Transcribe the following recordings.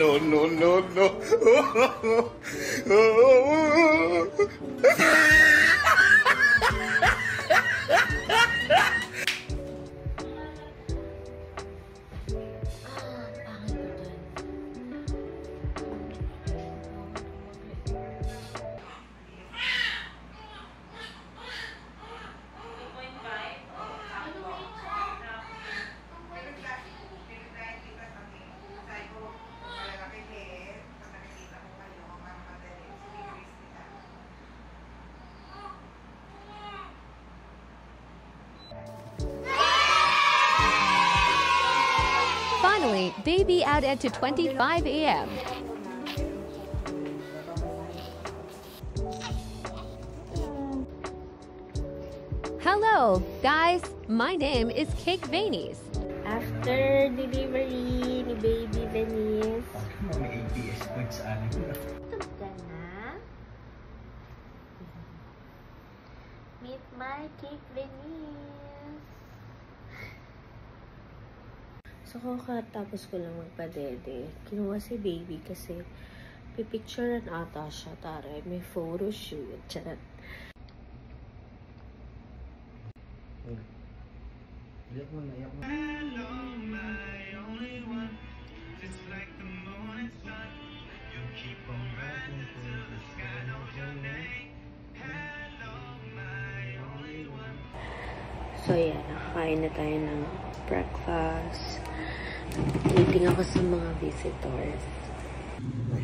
no, no, no, no. Finally, baby outed to 25 a.m. Hello, guys. My name is Cake Vanies. After delivery ni Baby Venice. May ABS goods sa akin. Tutog ka na? Meet my Cake Venice. So, kakatapos ko lang magpadede. Kinuha si Baby kasi pipicturean ata siya. Tara, may photo shoot. Charot. Iyak mo na, iyak mo. So, yeah. Nakakain na tayo ng breakfast. Waiting ako sa mga visitors.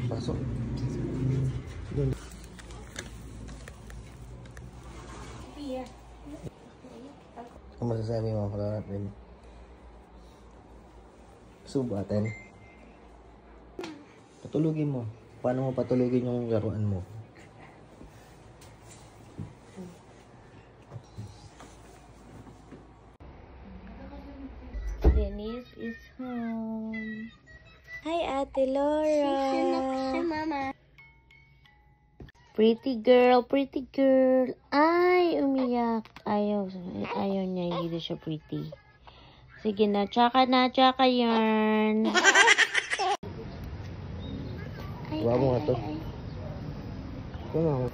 Pasok. Ano masasabi mo pala natin? Subatin. Patulugin mo. Paano mo patulugin yung laruan mo? Denise is home. Hi, Ate Laura. Si Mama. Pretty girl, pretty girl. Ay, umiyak. Ayaw niya, hindi na siya pretty. Sige na, tsaka yarn. Gawa mo nga to. Ito nga.